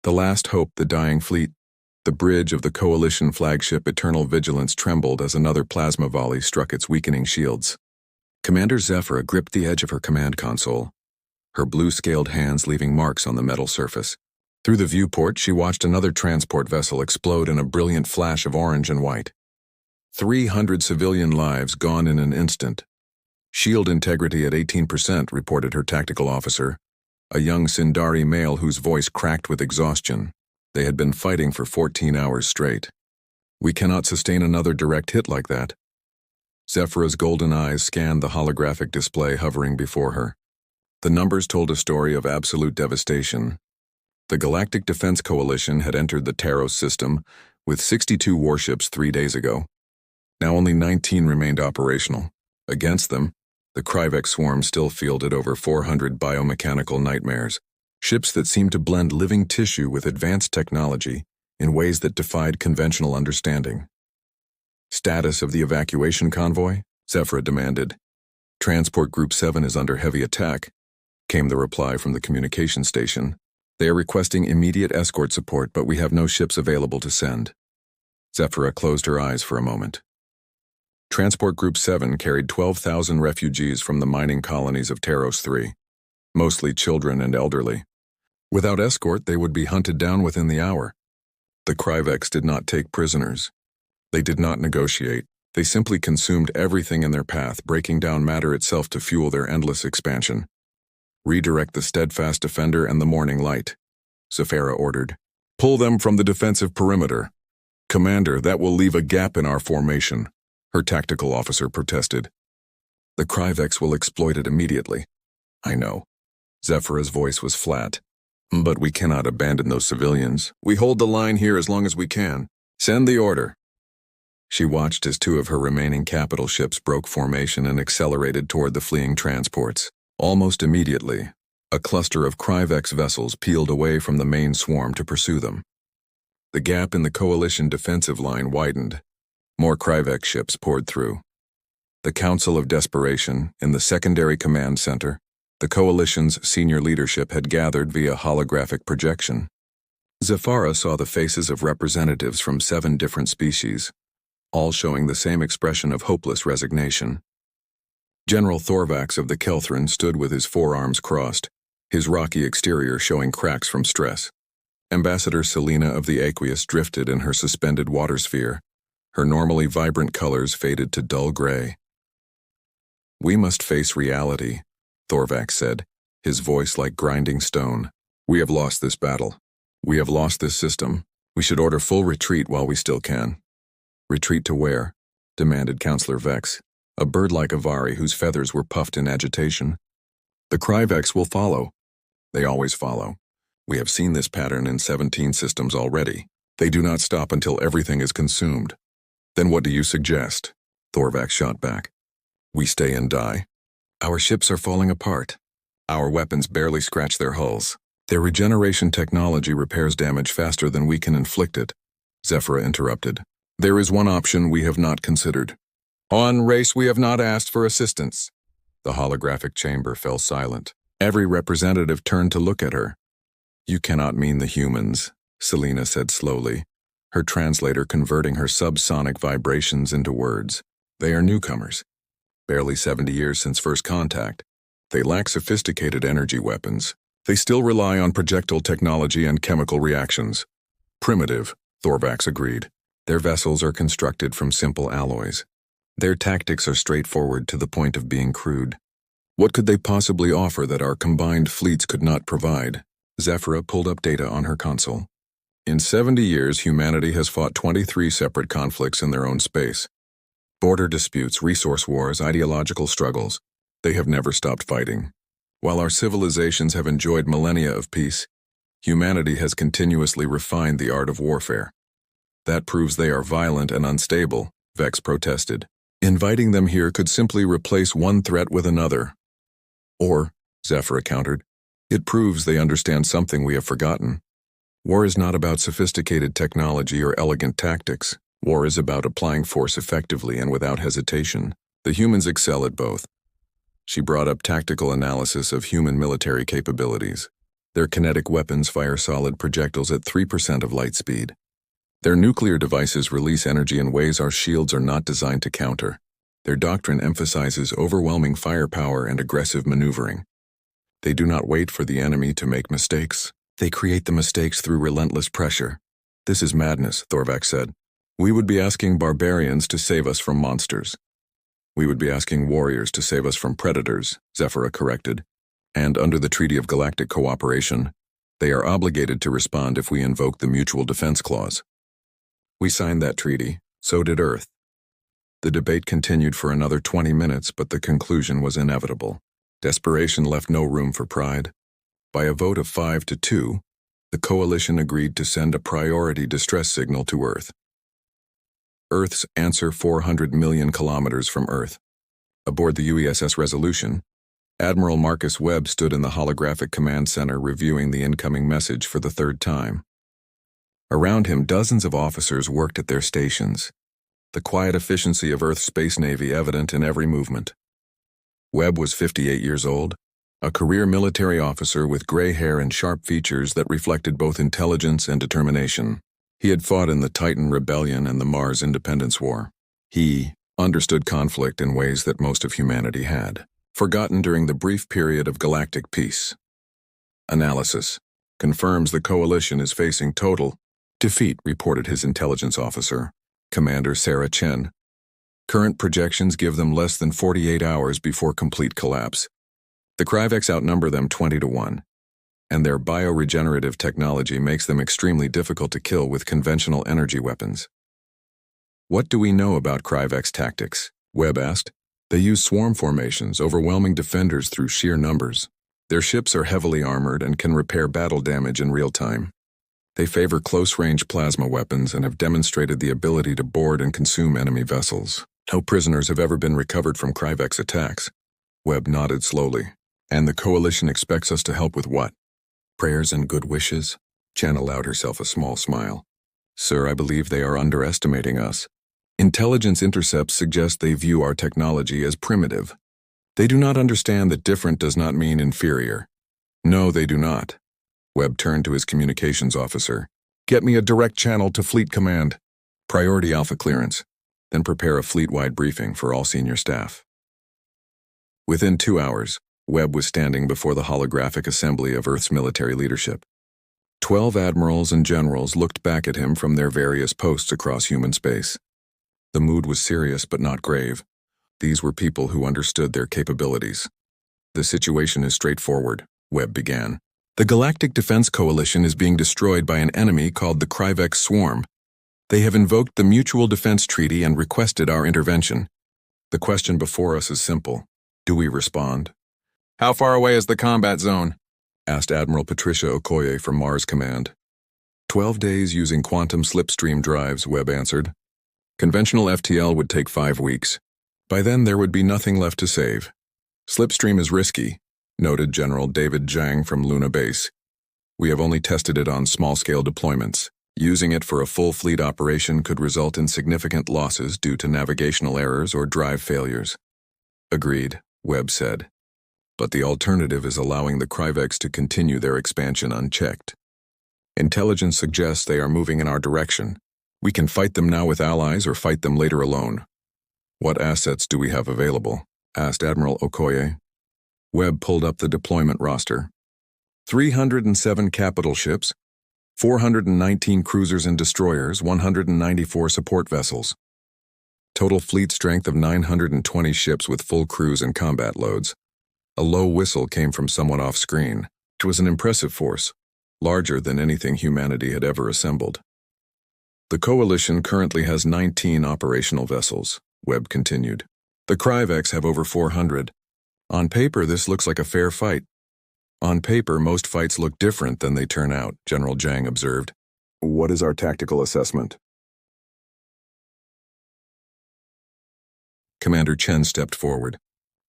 The last hope, the dying fleet. The bridge of the Coalition flagship Eternal Vigilance trembled as another plasma volley struck its weakening shields. Commander Zephyra gripped the edge of her command console, her blue-scaled hands leaving marks on the metal surface. Through the viewport, she watched another transport vessel explode in a brilliant flash of orange and white. 300 civilian lives gone in an instant. Shield integrity at 18%, reported her tactical officer, a young Sindari male whose voice cracked with exhaustion. They had been fighting for 14 hours straight. We cannot sustain another direct hit like that. Zephyra's golden eyes scanned the holographic display hovering before her. The numbers told a story of absolute devastation. The Galactic Defense Coalition had entered the Taros system with 62 warships 3 days ago. Now only 19 remained operational. Against them, the Kryvek swarm still fielded over 400 biomechanical nightmares, ships that seemed to blend living tissue with advanced technology in ways that defied conventional understanding. Status of the evacuation convoy? Zephyra demanded. Transport Group 7 is under heavy attack, came the reply from the communication station. They are requesting immediate escort support, but we have no ships available to send. Zephyra closed her eyes for a moment. Transport Group 7 carried 12,000 refugees from the mining colonies of Taros 3, mostly children and elderly. Without escort, they would be hunted down within the hour. The Kryveks did not take prisoners. They did not negotiate. They simply consumed everything in their path, breaking down matter itself to fuel their endless expansion. Redirect the Steadfast Defender and the Morning Light, Zephyra ordered. Pull them from the defensive perimeter. Commander, that will leave a gap in our formation, her tactical officer protested. The Kryveks will exploit it immediately. I know. Zephyra's voice was flat. But we cannot abandon those civilians. We hold the line here as long as we can. Send the order. She watched as 2 of her remaining capital ships broke formation and accelerated toward the fleeing transports. Almost immediately, a cluster of Kryvek's vessels peeled away from the main swarm to pursue them. The gap in the Coalition defensive line widened. More Kryvek ships poured through. The Council of Desperation, in the secondary command center, the Coalition's senior leadership had gathered via holographic projection. Zephyra saw the faces of representatives from 7 different species, all showing the same expression of hopeless resignation. General Thorvax of the Kelthran stood with his forearms crossed, his rocky exterior showing cracks from stress. Ambassador Selena of the Aqueous drifted in her suspended water sphere, her normally vibrant colors faded to dull gray. We must face reality, Thorvax said, his voice like grinding stone. We have lost this battle. We have lost this system. We should order full retreat while we still can. Retreat to where? Demanded Counselor Vex, a bird-like avari whose feathers were puffed in agitation. The Kryveks will follow. They always follow. We have seen this pattern in 17 systems already. They do not stop until everything is consumed. Then what do you suggest? Thorvax shot back. We stay and die. Our ships are falling apart. Our weapons barely scratch their hulls. Their regeneration technology repairs damage faster than we can inflict it. Zephyra interrupted. There is one option we have not considered. On race, we have not asked for assistance. The holographic chamber fell silent. Every representative turned to look at her. You cannot mean the humans, Selena said slowly, her translator converting her subsonic vibrations into words. They are newcomers. Barely 70 years since first contact. They lack sophisticated energy weapons. They still rely on projectile technology and chemical reactions. Primitive, Thorvax agreed. Their vessels are constructed from simple alloys. Their tactics are straightforward to the point of being crude. What could they possibly offer that our combined fleets could not provide? Zephyra pulled up data on her console. In 70 years, humanity has fought 23 separate conflicts in their own space. Border disputes, resource wars, ideological struggles. They have never stopped fighting. While our civilizations have enjoyed millennia of peace, humanity has continuously refined the art of warfare. That proves they are violent and unstable, Vex protested. Inviting them here could simply replace one threat with another. Or, Zephyra countered, it proves they understand something we have forgotten. War is not about sophisticated technology or elegant tactics. War is about applying force effectively and without hesitation. The humans excel at both. She brought up tactical analysis of human military capabilities. Their kinetic weapons fire solid projectiles at 3% of light speed. Their nuclear devices release energy in ways our shields are not designed to counter. Their doctrine emphasizes overwhelming firepower and aggressive maneuvering. They do not wait for the enemy to make mistakes. They create the mistakes through relentless pressure. This is madness, Thorvak said. We would be asking barbarians to save us from monsters. We would be asking warriors to save us from predators, Zephyra corrected. And under the Treaty of Galactic Cooperation, they are obligated to respond if we invoke the Mutual Defense Clause. We signed that treaty, so did Earth. The debate continued for another 20 minutes, but the conclusion was inevitable. Desperation left no room for pride. By a vote of 5-2, the coalition agreed to send a priority distress signal to Earth. Earth's answer 400 million kilometers from Earth. Aboard the UESS Resolution, Admiral Marcus Webb stood in the holographic command center reviewing the incoming message for the third time. Around him, dozens of officers worked at their stations, the quiet efficiency of Earth's space navy evident in every movement. Webb was 58 years old, a career military officer with gray hair and sharp features that reflected both intelligence and determination. He had fought in the Titan Rebellion and the Mars Independence War. He understood conflict in ways that most of humanity had forgotten during the brief period of galactic peace. Analysis confirms the coalition is facing total defeat, reported his intelligence officer, Commander Sarah Chen. Current projections give them less than 48 hours before complete collapse. The Kryvex outnumber them 20-1, and their bioregenerative technology makes them extremely difficult to kill with conventional energy weapons. What do we know about Kryvex tactics? Webb asked. They use swarm formations, overwhelming defenders through sheer numbers. Their ships are heavily armored and can repair battle damage in real time. They favor close-range plasma weapons and have demonstrated the ability to board and consume enemy vessels. No prisoners have ever been recovered from Kryvex attacks. Webb nodded slowly. And the coalition expects us to help with what? Prayers and good wishes? Chen allowed herself a small smile. Sir, I believe they are underestimating us. Intelligence intercepts suggest they view our technology as primitive. They do not understand that different does not mean inferior. No, they do not. Webb turned to his communications officer. Get me a direct channel to Fleet Command. Priority Alpha clearance. Then prepare a fleet-wide briefing for all senior staff. Within 2 hours, Webb was standing before the holographic assembly of Earth's military leadership. 12 admirals and generals looked back at him from their various posts across human space. The mood was serious but not grave. These were people who understood their capabilities. The situation is straightforward, Webb began. The Galactic Defense Coalition is being destroyed by an enemy called the Kryvex Swarm. They have invoked the Mutual Defense Treaty and requested our intervention. The question before us is simple. Do we respond? How far away is the combat zone? Asked Admiral Patricia Okoye from Mars Command. 12 days using quantum slipstream drives, Webb answered. Conventional FTL would take 5 weeks. By then there would be nothing left to save. Slipstream is risky, noted General David Zhang from Luna Base. We have only tested it on small-scale deployments. Using it for a full fleet operation could result in significant losses due to navigational errors or drive failures. Agreed, Webb said. But the alternative is allowing the Kryvex to continue their expansion unchecked. Intelligence suggests they are moving in our direction. We can fight them now with allies or fight them later alone. What assets do we have available? Asked Admiral Okoye. Webb pulled up the deployment roster. 307 capital ships, 419 cruisers and destroyers, 194 support vessels. Total fleet strength of 920 ships with full crews and combat loads. A low whistle came from someone off-screen. It was an impressive force, larger than anything humanity had ever assembled. The Coalition currently has 19 operational vessels, Webb continued. The Kryvex have over 400. On paper, this looks like a fair fight. On paper, most fights look different than they turn out, General Zhang observed. What is our tactical assessment? Commander Chen stepped forward.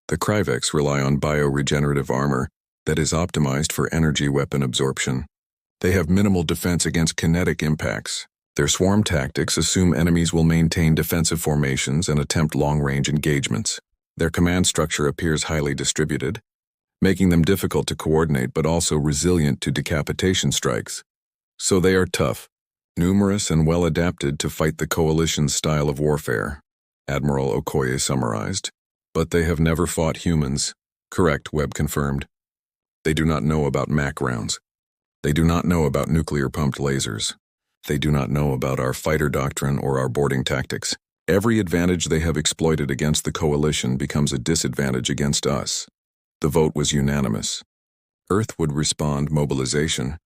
The Kryvex rely on bioregenerative armor that is optimized for energy weapon absorption. They have minimal defense against kinetic impacts. Their swarm tactics assume enemies will maintain defensive formations and attempt long-range engagements. Their command structure appears highly distributed. making them difficult to coordinate but also resilient to decapitation strikes. So they are tough, numerous, and well adapted to fight the Coalition's style of warfare, Admiral Okoye summarized. But they have never fought humans. Correct, Webb confirmed. They do not know about MAC rounds. They do not know about nuclear-pumped lasers. They do not know about our fighter doctrine or our boarding tactics. Every advantage they have exploited against the Coalition becomes a disadvantage against us. The vote was unanimous. Earth would respond mobilization.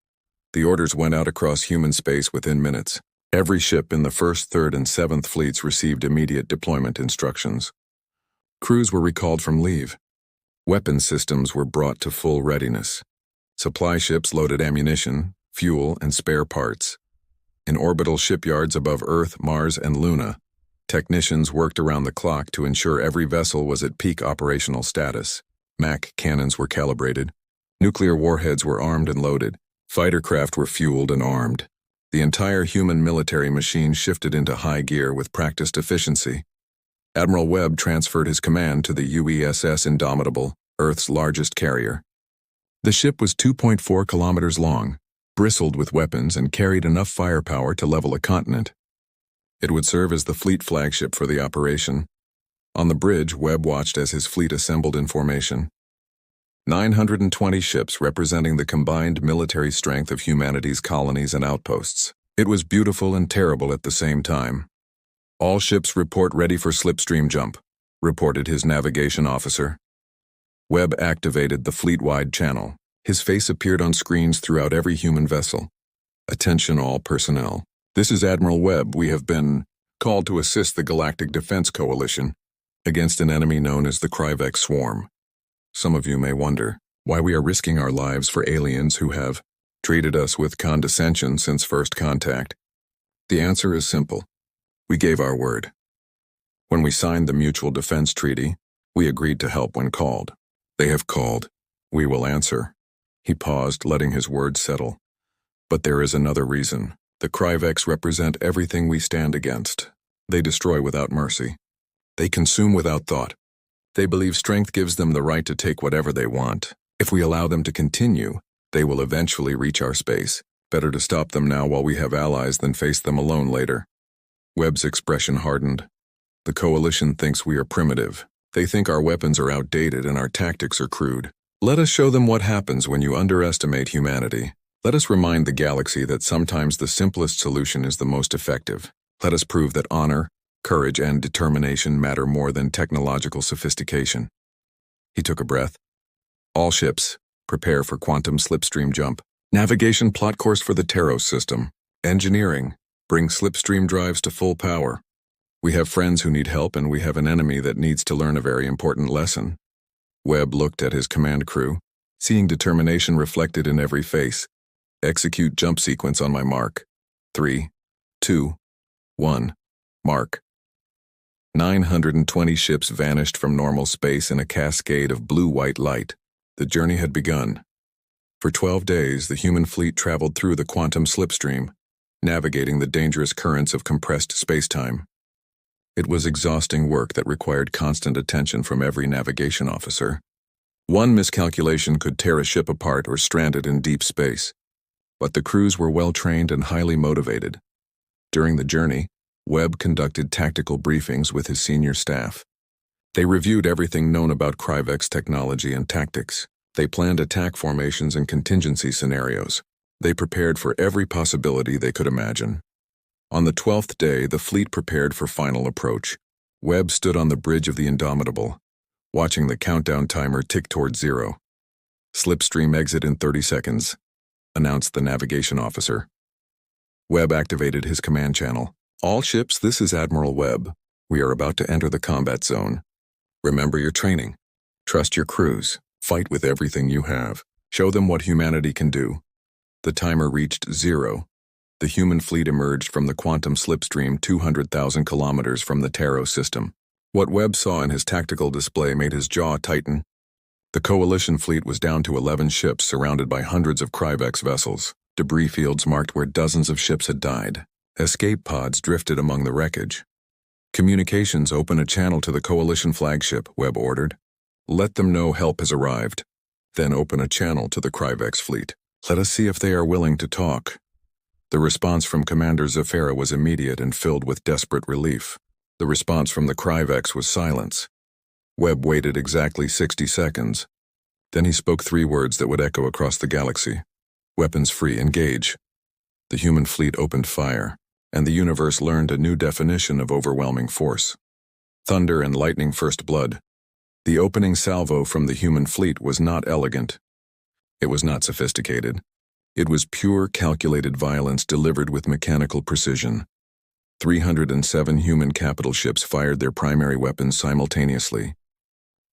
The orders went out across human space within minutes. Every ship in the 1st, 3rd, and 7th fleets received immediate deployment instructions. Crews were recalled from leave. Weapon systems were brought to full readiness. Supply ships loaded ammunition, fuel, and spare parts. In orbital shipyards above Earth, Mars, and Luna, technicians worked around the clock to ensure every vessel was at peak operational status. MAC cannons were calibrated. Nuclear warheads were armed and loaded. Fighter craft were fueled and armed. The entire human military machine shifted into high gear with practiced efficiency. Admiral Webb transferred his command to the UESS Indomitable, Earth's largest carrier. The ship was 2.4 kilometers long, bristled with weapons, and carried enough firepower to level a continent. It would serve as the fleet flagship for the operation. On the bridge, Webb watched as his fleet assembled in formation. 920 ships representing the combined military strength of humanity's colonies and outposts. It was beautiful and terrible at the same time. All ships report ready for slipstream jump, reported his navigation officer. Webb activated the fleet-wide channel. His face appeared on screens throughout every human vessel. Attention all personnel. This is Admiral Webb. We have been called to assist the Galactic Defense Coalition against an enemy known as the Kryvek Swarm. Some of you may wonder why we are risking our lives for aliens who have treated us with condescension since first contact. The answer is simple. We gave our word. When we signed the Mutual Defense Treaty, we agreed to help when called. They have called. We will answer. He paused, letting his words settle. But there is another reason. The Kryveks represent everything we stand against. They destroy without mercy. They consume without thought. They believe strength gives them the right to take whatever they want. If we allow them to continue, they will eventually reach our space. Better to stop them now while we have allies than face them alone later. Webb's expression hardened. The Coalition thinks we are primitive. They think our weapons are outdated and our tactics are crude. Let us show them what happens when you underestimate humanity. Let us remind the galaxy that sometimes the simplest solution is the most effective. Let us prove that honor, courage, and determination matter more than technological sophistication. He took a breath. All ships, prepare for quantum slipstream jump. Navigation plot course for the Taros system. Engineering, bring slipstream drives to full power. We have friends who need help, and we have an enemy that needs to learn a very important lesson. Webb looked at his command crew, seeing determination reflected in every face. Execute jump sequence on my mark. 3, 2, 1, mark. 920 ships vanished from normal space in a cascade of blue-white light. The journey had begun. For 12 days, the human fleet traveled through the quantum slipstream, navigating the dangerous currents of compressed spacetime. It was exhausting work that required constant attention from every navigation officer. One miscalculation could tear a ship apart or strand it in deep space. But the crews were well-trained and highly motivated. During the journey, Webb conducted tactical briefings with his senior staff. They reviewed everything known about Kryvek's technology and tactics. They planned attack formations and contingency scenarios. They prepared for every possibility they could imagine. On the 12th day, the fleet prepared for final approach. Webb stood on the bridge of the Indomitable, watching the countdown timer tick toward 0. Slipstream exit in 30 seconds, announced the navigation officer. Webb activated his command channel. All ships, this is Admiral Webb. We are about to enter the combat zone. Remember your training. Trust your crews. Fight with everything you have. Show them what humanity can do. The timer reached 0. The human fleet emerged from the quantum slipstream 200,000 kilometers from the Taros system. What Webb saw in his tactical display made his jaw tighten. The Coalition fleet was down to 11 ships surrounded by hundreds of Kryvek's vessels. Debris fields marked where dozens of ships had died. Escape pods drifted among the wreckage. Communications, open a channel to the Coalition flagship, Webb ordered. Let them know help has arrived. Then open a channel to the Kryvex fleet. Let us see if they are willing to talk." The response from Commander Zafira was immediate and filled with desperate relief. The response from the Kryvex was silence. Webb waited exactly 60 seconds. Then he spoke 3 words that would echo across the galaxy. "Weapons free, engage." The human fleet opened fire, and the universe learned a new definition of overwhelming force. Thunder and lightning first blood. The opening salvo from the human fleet was not elegant. It was not sophisticated. It was pure, calculated violence delivered with mechanical precision. 307 human capital ships fired their primary weapons simultaneously.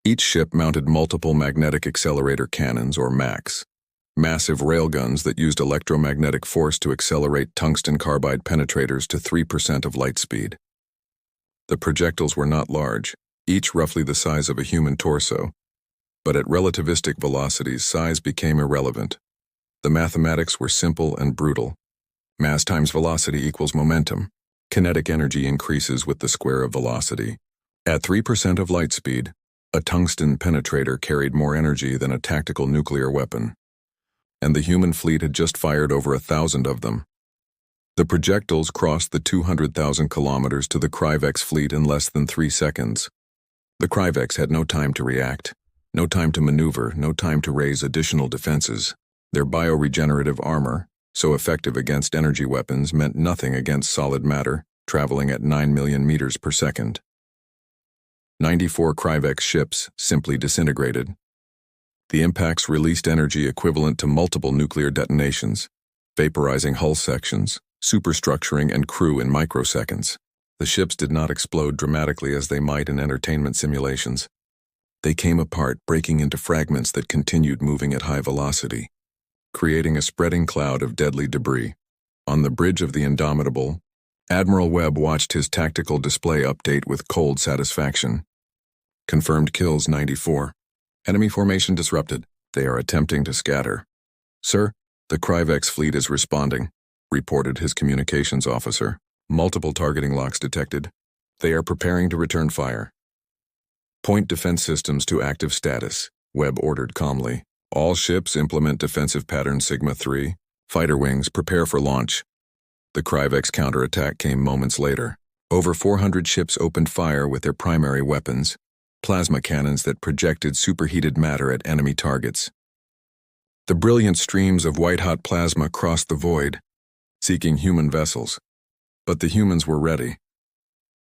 Each ship mounted multiple magnetic accelerator cannons, or MACs, massive railguns that used electromagnetic force to accelerate tungsten carbide penetrators to 3% of light speed. The projectiles were not large, each roughly the size of a human torso, but at relativistic velocities, size became irrelevant. The mathematics were simple and brutal. Mass times velocity equals momentum. Kinetic energy increases with the square of velocity. At 3% of light speed, a tungsten penetrator carried more energy than a tactical nuclear weapon. And the human fleet had just fired over 1,000 of them. The projectiles crossed the 200,000 kilometers to the Kryvex fleet in less than 3 seconds. The Kryvex had no time to react, no time to maneuver, no time to raise additional defenses. Their bioregenerative armor, so effective against energy weapons, meant nothing against solid matter, traveling at 9 million meters per second. 94 Kryvex ships simply disintegrated. The impacts released energy equivalent to multiple nuclear detonations, vaporizing hull sections, superstructuring and crew in microseconds. The ships did not explode dramatically as they might in entertainment simulations. They came apart, breaking into fragments that continued moving at high velocity, creating a spreading cloud of deadly debris. On the bridge of the Indomitable, Admiral Webb watched his tactical display update with cold satisfaction. Confirmed kills 94. Enemy formation disrupted. They are attempting to scatter. "Sir, the Kryvex fleet is responding," reported his communications officer. "Multiple targeting locks detected. They are preparing to return fire." "Point defense systems to active status," Webb ordered calmly. "All ships implement defensive pattern Sigma 3. Fighter wings, prepare for launch." The Kryvex counterattack came moments later. Over 400 ships opened fire with their primary weapons, plasma cannons that projected superheated matter at enemy targets. The brilliant streams of white-hot plasma crossed the void, seeking human vessels. But the humans were ready.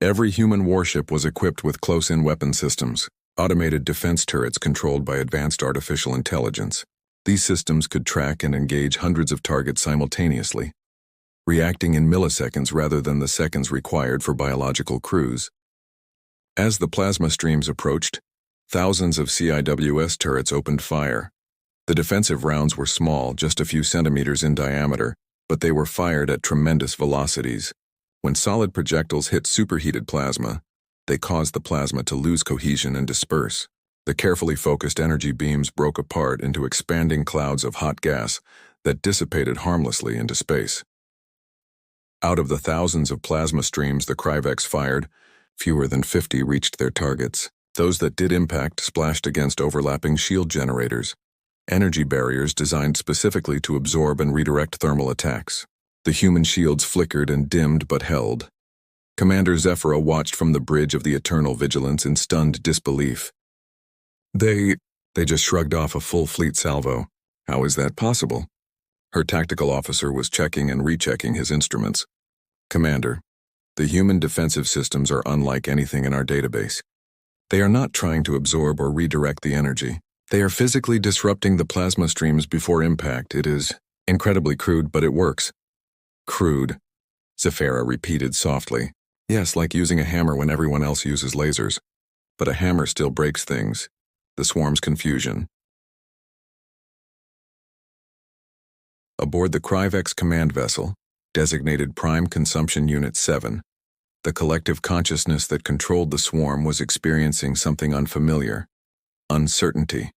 Every human warship was equipped with close-in weapon systems, automated defense turrets controlled by advanced artificial intelligence. These systems could track and engage hundreds of targets simultaneously, reacting in milliseconds rather than the seconds required for biological crews. As the plasma streams approached, thousands of CIWS turrets opened fire. The defensive rounds were small, just a few centimeters in diameter, but they were fired at tremendous velocities. When solid projectiles hit superheated plasma, they caused the plasma to lose cohesion and disperse. The carefully focused energy beams broke apart into expanding clouds of hot gas that dissipated harmlessly into space. Out of the thousands of plasma streams the Kryvex fired, fewer than 50 reached their targets. Those that did impact splashed against overlapping shield generators, energy barriers designed specifically to absorb and redirect thermal attacks. The human shields flickered and dimmed but held. Commander Zafira watched from the bridge of the Eternal Vigilance in stunned disbelief. They just shrugged off a full fleet salvo. How is that possible? Her tactical officer was checking and rechecking his instruments. "Commander, the human defensive systems are unlike anything in our database. They are not trying to absorb or redirect the energy. They are physically disrupting the plasma streams before impact. It is incredibly crude, but it works." "Crude," Zafira repeated softly. "Yes, like using a hammer when everyone else uses lasers. But a hammer still breaks things. The swarm's confusion." Aboard the Kryvex command vessel, designated Prime Consumption Unit 7, the collective consciousness that controlled the swarm was experiencing something unfamiliar: uncertainty.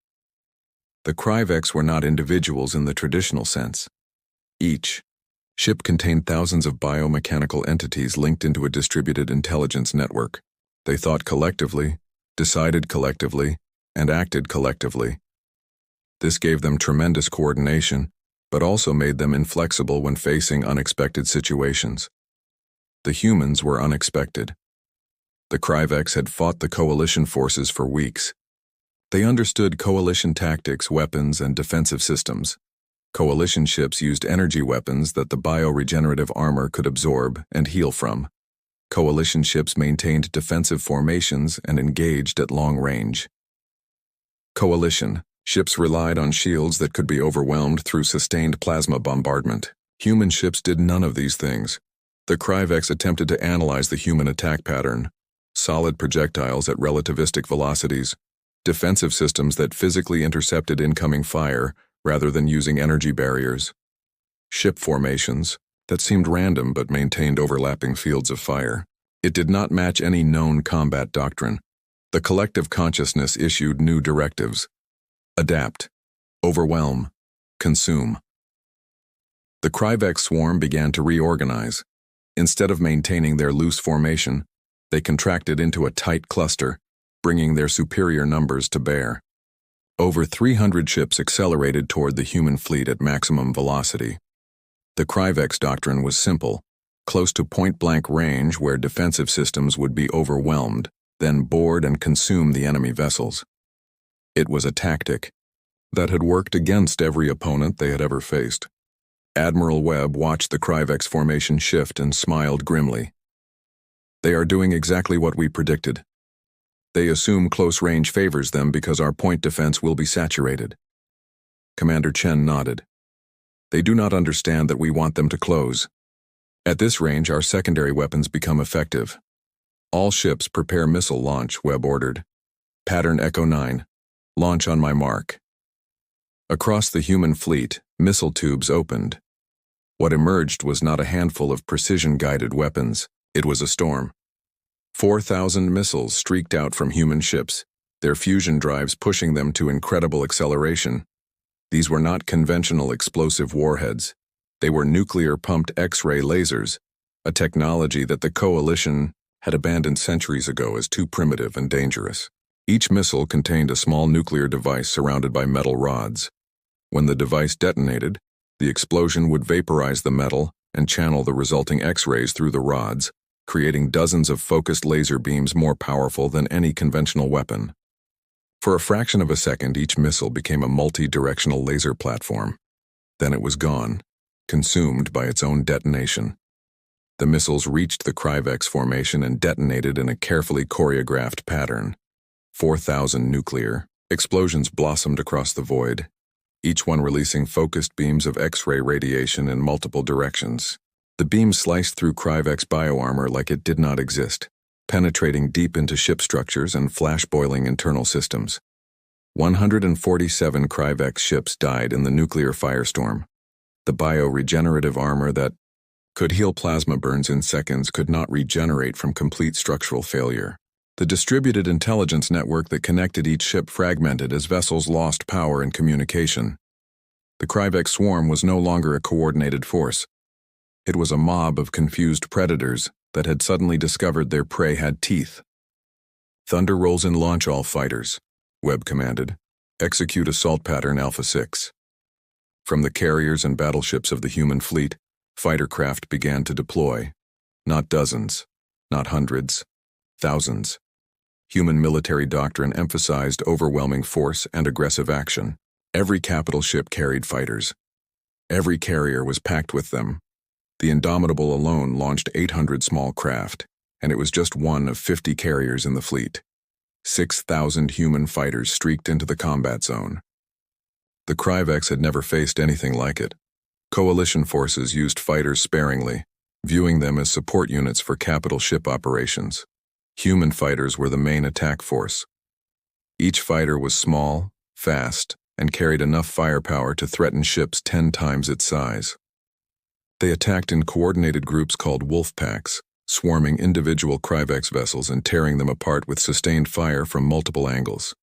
The Kryvex were not individuals in the traditional sense. Each ship contained thousands of biomechanical entities linked into a distributed intelligence network. They thought collectively, decided collectively, and acted collectively. This gave them tremendous coordination, but also made them inflexible when facing unexpected situations. The humans were unexpected. The Kryvex had fought the coalition forces for weeks. They understood coalition tactics, weapons, and defensive systems. Coalition ships used energy weapons that the bioregenerative armor could absorb and heal from. Coalition ships maintained defensive formations and engaged at long range. Coalition ships relied on shields that could be overwhelmed through sustained plasma bombardment. Human ships did none of these things. The Kryvex attempted to analyze the human attack pattern: solid projectiles at relativistic velocities, defensive systems that physically intercepted incoming fire rather than using energy barriers, ship formations that seemed random but maintained overlapping fields of fire. It did not match any known combat doctrine. The collective consciousness issued new directives: adapt, overwhelm, consume. The Kryvex swarm began to reorganize. Instead of maintaining their loose formation, they contracted into a tight cluster, bringing their superior numbers to bear. Over 300 ships accelerated toward the human fleet at maximum velocity. The Kryvex doctrine was simple: close to point-blank range where defensive systems would be overwhelmed, then board and consume the enemy vessels. It was a tactic that had worked against every opponent they had ever faced. Admiral Webb watched the Kryvex formation shift and smiled grimly. They are doing exactly what we predicted. They assume close range favors them because our point defense will be saturated. Commander Chen nodded. They do not understand that we want them to close. At this range, our secondary weapons become effective. All ships prepare missile launch, Webb ordered. Pattern Echo 9. Launch on my mark. Across the human fleet, missile tubes opened. What emerged was not a handful of precision-guided weapons. It was a storm. 4,000 missiles streaked out from human ships, their fusion drives pushing them to incredible acceleration. These were not conventional explosive warheads. They were nuclear-pumped X-ray lasers, a technology that the Coalition had abandoned centuries ago as too primitive and dangerous. Each missile contained a small nuclear device surrounded by metal rods. When the device detonated, the explosion would vaporize the metal and channel the resulting X-rays through the rods, creating dozens of focused laser beams more powerful than any conventional weapon. For a fraction of a second, each missile became a multi-directional laser platform. Then it was gone, consumed by its own detonation. The missiles reached the Kryvex formation and detonated in a carefully choreographed pattern. 4,000 nuclear explosions blossomed across the void, each one releasing focused beams of X-ray radiation in multiple directions. The beams sliced through Kryvex bioarmor like it did not exist, penetrating deep into ship structures and flash-boiling internal systems. 147 Kryvex ships died in the nuclear firestorm. The bioregenerative armor that could heal plasma burns in seconds could not regenerate from complete structural failure. The distributed intelligence network that connected each ship fragmented as vessels lost power and communication. The Kryvex swarm was no longer a coordinated force. It was a mob of confused predators that had suddenly discovered their prey had teeth. Thunder rolls in launch all fighters, Webb commanded. Execute assault pattern Alpha 6. From the carriers and battleships of the human fleet, fighter craft began to deploy. Not dozens, not hundreds, thousands. Human military doctrine emphasized overwhelming force and aggressive action. Every capital ship carried fighters. Every carrier was packed with them. The Indomitable alone launched 800 small craft, and it was just one of 50 carriers in the fleet. 6,000 human fighters streaked into the combat zone. The Kryvex had never faced anything like it. Coalition forces used fighters sparingly, viewing them as support units for capital ship operations. Human fighters were the main attack force. Each fighter was small, fast, and carried enough firepower to threaten ships 10 times its size. They attacked in coordinated groups called wolf packs, swarming individual Kryvex vessels and tearing them apart with sustained fire from multiple angles.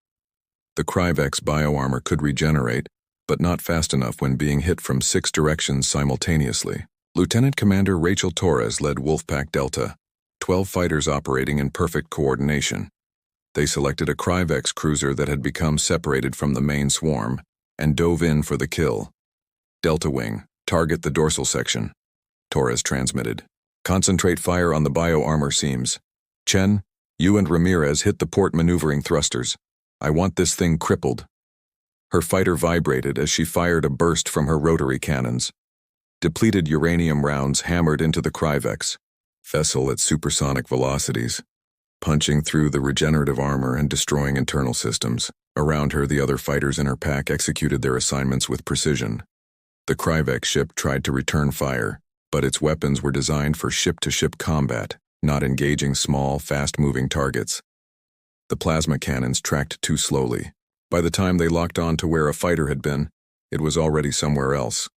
The Kryvex bioarmor could regenerate, but not fast enough when being hit from 6 directions simultaneously. Lieutenant Commander Rachel Torres led Wolfpack Delta, 12 fighters operating in perfect coordination. They selected a Kryvex cruiser that had become separated from the main swarm and dove in for the kill. Delta Wing, target the dorsal section. Torres transmitted. Concentrate fire on the bio-armor seams. Chen, you and Ramirez hit the port maneuvering thrusters. I want this thing crippled. Her fighter vibrated as she fired a burst from her rotary cannons. Depleted uranium rounds hammered into the Kryvex vessel at supersonic velocities, punching through the regenerative armor and destroying internal systems. Around her, the other fighters in her pack executed their assignments with precision. The Kryvex ship tried to return fire, but its weapons were designed for ship-to-ship combat, not engaging small, fast-moving targets. The plasma cannons tracked too slowly. By the time they locked on to where a fighter had been, it was already somewhere else.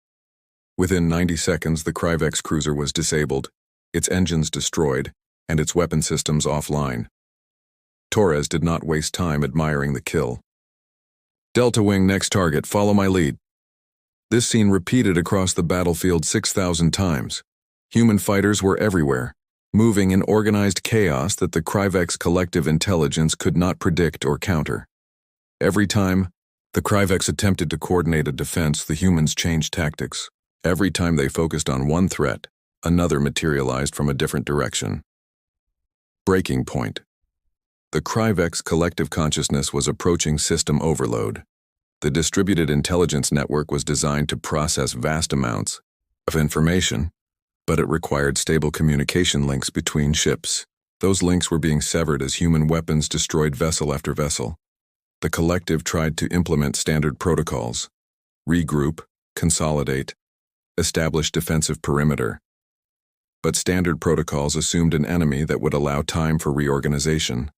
Within 90 seconds, the Kryvex cruiser was disabled, its engines destroyed, and its weapon systems offline. Torres did not waste time admiring the kill. Delta Wing, next target, follow my lead. This scene repeated across the battlefield 6,000 times. Human fighters were everywhere, moving in organized chaos that the Kryvex collective intelligence could not predict or counter. Every time the Kryvex attempted to coordinate a defense, the humans changed tactics. Every time they focused on one threat, another materialized from a different direction. Breaking point. The Kryvex collective consciousness was approaching system overload. The distributed intelligence network was designed to process vast amounts of information, but it required stable communication links between ships. Those links were being severed as human weapons destroyed vessel after vessel. The collective tried to implement standard protocols: regroup, consolidate, establish defensive perimeter. But standard protocols assumed an enemy that would allow time for reorganization.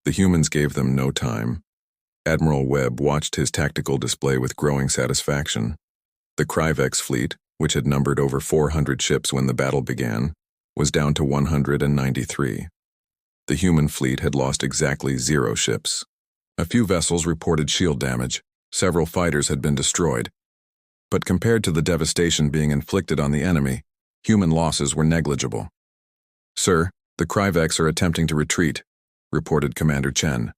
The humans gave them no time. Admiral Webb watched his tactical display with growing satisfaction. The Kryvex fleet, which had numbered over 400 ships when the battle began, was down to 193. The human fleet had lost exactly 0 ships. A few vessels reported shield damage. Several fighters had been destroyed. But compared to the devastation being inflicted on the enemy, human losses were negligible. "Sir, the Kryvex are attempting to retreat," reported Commander Chen.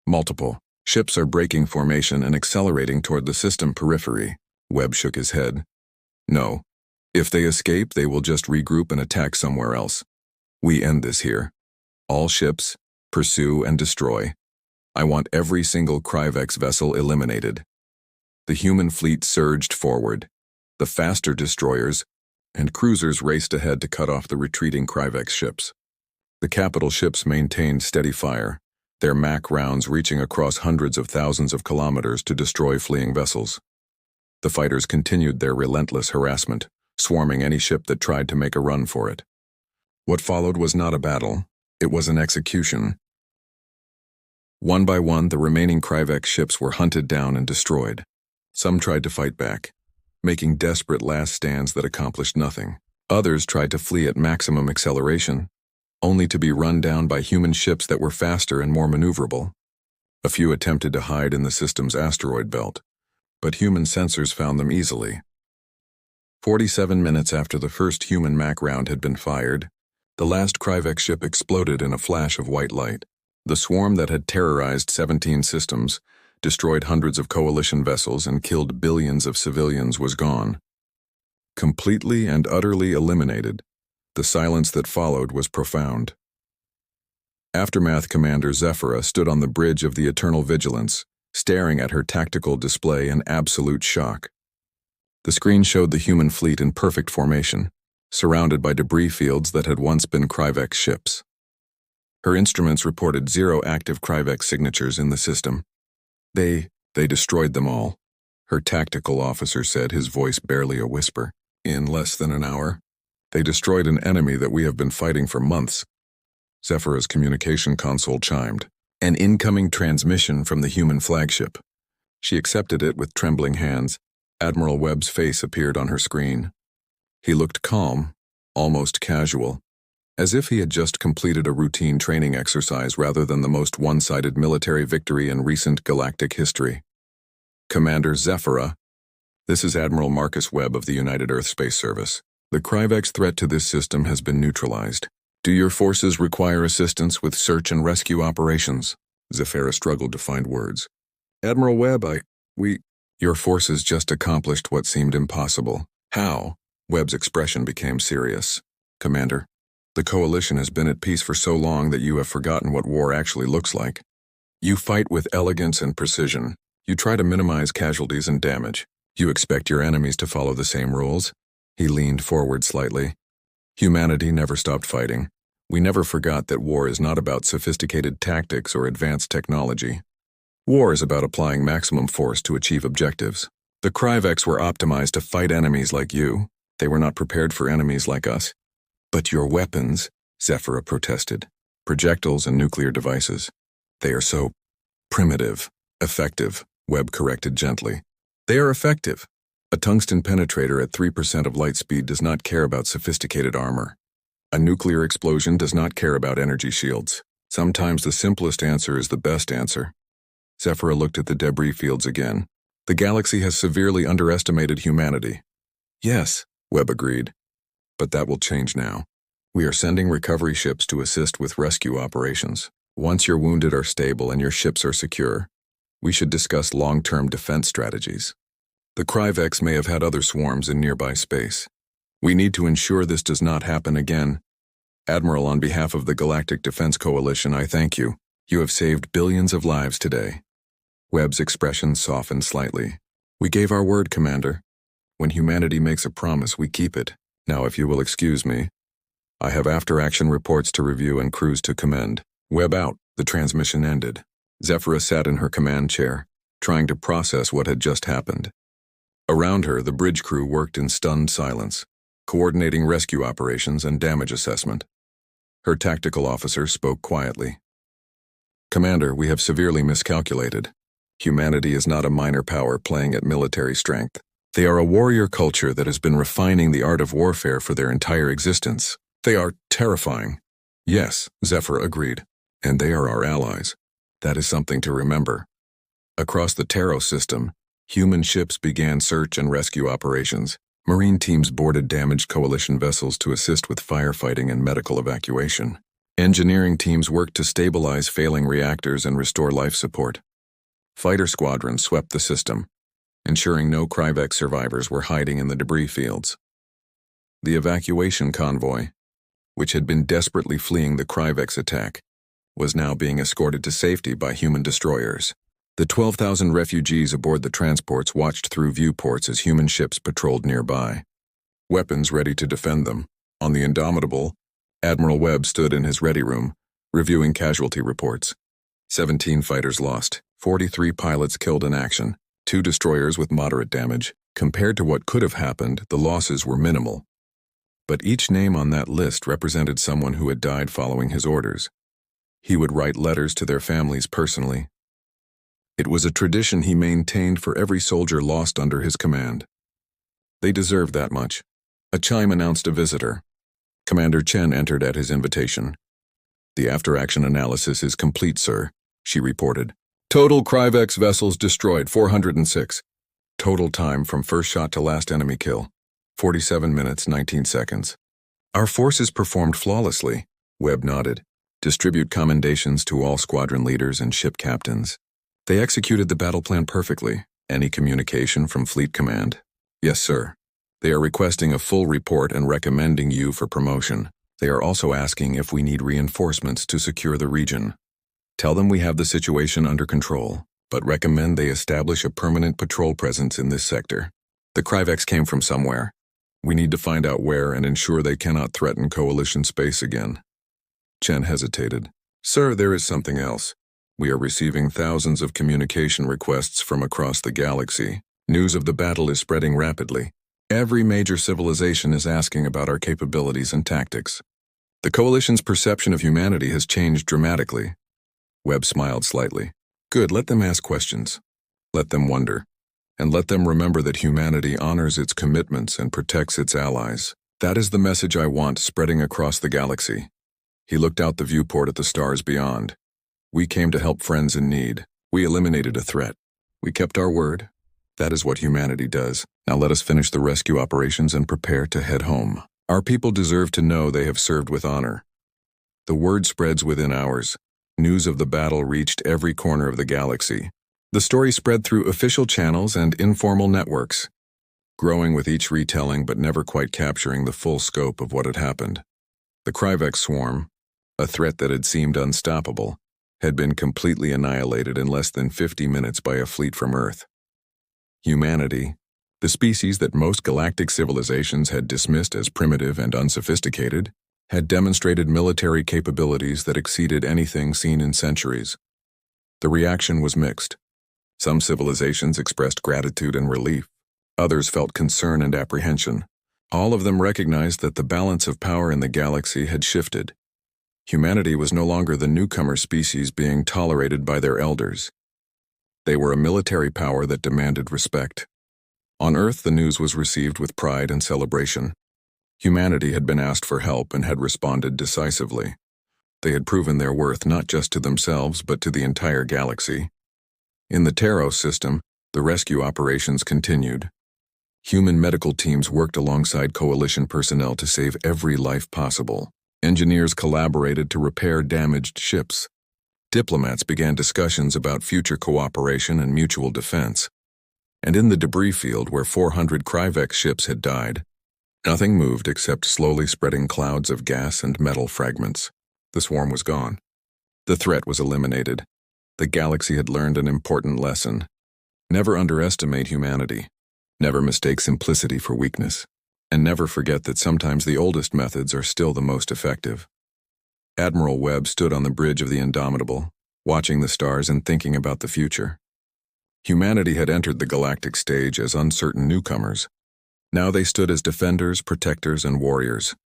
"Multiple ships are breaking formation and accelerating toward the system periphery." Webb shook his head. "No. If they escape, they will just regroup and attack somewhere else. We end this here. All ships, pursue and destroy. I want every single Kryvex vessel eliminated." The human fleet surged forward. The faster destroyers and cruisers raced ahead to cut off the retreating Kryvex ships. The capital ships maintained steady fire, their MAC rounds reaching across hundreds of thousands of kilometers to destroy fleeing vessels. The fighters continued their relentless harassment, swarming any ship that tried to make a run for it. What followed was not a battle, it was an execution. One by one, the remaining Kryvex ships were hunted down and destroyed. Some tried to fight back, making desperate last stands that accomplished nothing. Others tried to flee at maximum acceleration, only to be run down by human ships that were faster and more maneuverable. A few attempted to hide in the system's asteroid belt, but human sensors found them easily. 47 minutes after the first human MAC round had been fired, the last Kryvex ship exploded in a flash of white light. The swarm that had terrorized 17 systems, destroyed hundreds of coalition vessels, and killed billions of civilians was gone. Completely and utterly eliminated, the silence that followed was profound. Aftermath Commander Zephyra stood on the bridge of the Eternal Vigilance, staring at her tactical display in absolute shock. The screen showed the human fleet in perfect formation, surrounded by debris fields that had once been Kryvex ships. Her instruments reported 0 active Kryvex signatures in the system. They destroyed them all, her tactical officer said, his voice barely a whisper. "In less than an hour, they destroyed an enemy that we have been fighting for months." Zephyra's communication console chimed. An incoming transmission from the human flagship. She accepted it with trembling hands. Admiral Webb's face appeared on her screen. He looked calm, almost casual, as if he had just completed a routine training exercise rather than the most one-sided military victory in recent galactic history. "Commander Zephyra, this is Admiral Marcus Webb of the United Earth Space Service. The Kryvex threat to this system has been neutralized. Do your forces require assistance with search and rescue operations?" Zephyra struggled to find words. "Admiral Webb, Your forces just accomplished what seemed impossible. How? Webb's expression became serious. Commander, the Coalition has been at peace for so long that you have forgotten what war actually looks like. You fight with elegance and precision. You try to minimize casualties and damage. You expect your enemies to follow the same rules? He leaned forward slightly. Humanity never stopped fighting. We never forgot that war is not about sophisticated tactics or advanced technology. War is about applying maximum force to achieve objectives. The Kryvex were optimized to fight enemies like you. They were not prepared for enemies like us. But your weapons, Zephyra protested. Projectiles and nuclear devices. They are so primitive. Effective, Webb corrected gently. They are effective. A tungsten penetrator at 3% of light speed does not care about sophisticated armor. A nuclear explosion does not care about energy shields. Sometimes the simplest answer is the best answer. Zephyra looked at the debris fields again. The galaxy has severely underestimated humanity. Yes, Webb agreed. But that will change now. We are sending recovery ships to assist with rescue operations. Once your wounded are stable and your ships are secure, we should discuss long-term defense strategies. The Kryvex may have had other swarms in nearby space. We need to ensure this does not happen again. Admiral, on behalf of the Galactic Defense Coalition, I thank you. You have saved billions of lives today. Webb's expression softened slightly. We gave our word, Commander. When humanity makes a promise, we keep it. Now, if you will excuse me, I have after-action reports to review and crews to commend. Webb out. The transmission ended. Zephyra sat in her command chair, trying to process what had just happened. Around her, the bridge crew worked in stunned silence, coordinating rescue operations and damage assessment. Her tactical officer spoke quietly. Commander, we have severely miscalculated. Humanity is not a minor power playing at military strength. They are a warrior culture that has been refining the art of warfare for their entire existence. They are terrifying. Yes, Zephyra agreed. And they are our allies. That is something to remember. Across the Taro system, human ships began search and rescue operations. Marine teams boarded damaged Coalition vessels to assist with firefighting and medical evacuation. Engineering teams worked to stabilize failing reactors and restore life support. Fighter squadrons swept the system, ensuring no Kryvex survivors were hiding in the debris fields. The evacuation convoy, which had been desperately fleeing the Kryvex attack, was now being escorted to safety by human destroyers. The 12,000 refugees aboard the transports watched through viewports as human ships patrolled nearby, weapons ready to defend them. On the Indomitable, Admiral Webb stood in his ready room, reviewing casualty reports. 17 fighters lost, 43 pilots killed in action, 2 destroyers with moderate damage. Compared to what could have happened, the losses were minimal. But each name on that list represented someone who had died following his orders. He would write letters to their families personally. It was a tradition he maintained for every soldier lost under his command. They deserved that much. A chime announced a visitor. Commander Chen entered at his invitation. The after-action analysis is complete, sir, she reported. Total Kryvex vessels destroyed, 406. Total time from first shot to last enemy kill, 47 minutes, 19 seconds. Our forces performed flawlessly, Webb nodded. Distribute commendations to all squadron leaders and ship captains. They executed the battle plan perfectly. Any communication from Fleet Command? Yes, sir. They are requesting a full report and recommending you for promotion. They are also asking if we need reinforcements to secure the region. Tell them we have the situation under control, but recommend they establish a permanent patrol presence in this sector. The Kryvex came from somewhere. We need to find out where and ensure they cannot threaten Coalition space again. Chen hesitated. Sir, there is something else. We are receiving thousands of communication requests from across the galaxy. News of the battle is spreading rapidly. Every major civilization is asking about our capabilities and tactics. The Coalition's perception of humanity has changed dramatically. Webb smiled slightly. Good, let them ask questions. Let them wonder. And let them remember that humanity honors its commitments and protects its allies. That is the message I want spreading across the galaxy. He looked out the viewport at the stars beyond. We came to help friends in need. We eliminated a threat. We kept our word. That is what humanity does. Now let us finish the rescue operations and prepare to head home. Our people deserve to know they have served with honor. The word spreads within hours. News of the battle reached every corner of the galaxy. The story spread through official channels and informal networks, growing with each retelling but never quite capturing the full scope of what had happened. The Kryvex swarm, a threat that had seemed unstoppable, had been completely annihilated in less than 50 minutes by a fleet from Earth. Humanity, the species that most galactic civilizations had dismissed as primitive and unsophisticated, had demonstrated military capabilities that exceeded anything seen in centuries. The reaction was mixed. Some civilizations expressed gratitude and relief. Others felt concern and apprehension. All of them recognized that the balance of power in the galaxy had shifted. Humanity was no longer the newcomer species being tolerated by their elders. They were a military power that demanded respect. On Earth, the news was received with pride and celebration. Humanity had been asked for help and had responded decisively. They had proven their worth not just to themselves but to the entire galaxy. In the Taros system, the rescue operations continued. Human medical teams worked alongside coalition personnel to save every life possible. Engineers collaborated to repair damaged ships. Diplomats began discussions about future cooperation and mutual defense. And in the debris field where 400 Kryvex ships had died, nothing moved except slowly spreading clouds of gas and metal fragments. The swarm was gone. The threat was eliminated. The galaxy had learned an important lesson. Never underestimate humanity. Never mistake simplicity for weakness. And never forget that sometimes the oldest methods are still the most effective. Admiral Webb stood on the bridge of the Indomitable, watching the stars and thinking about the future. Humanity had entered the galactic stage as uncertain newcomers. Now they stood as defenders, protectors, and warriors.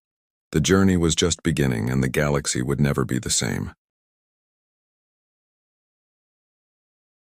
The journey was just beginning, and the galaxy would never be the same.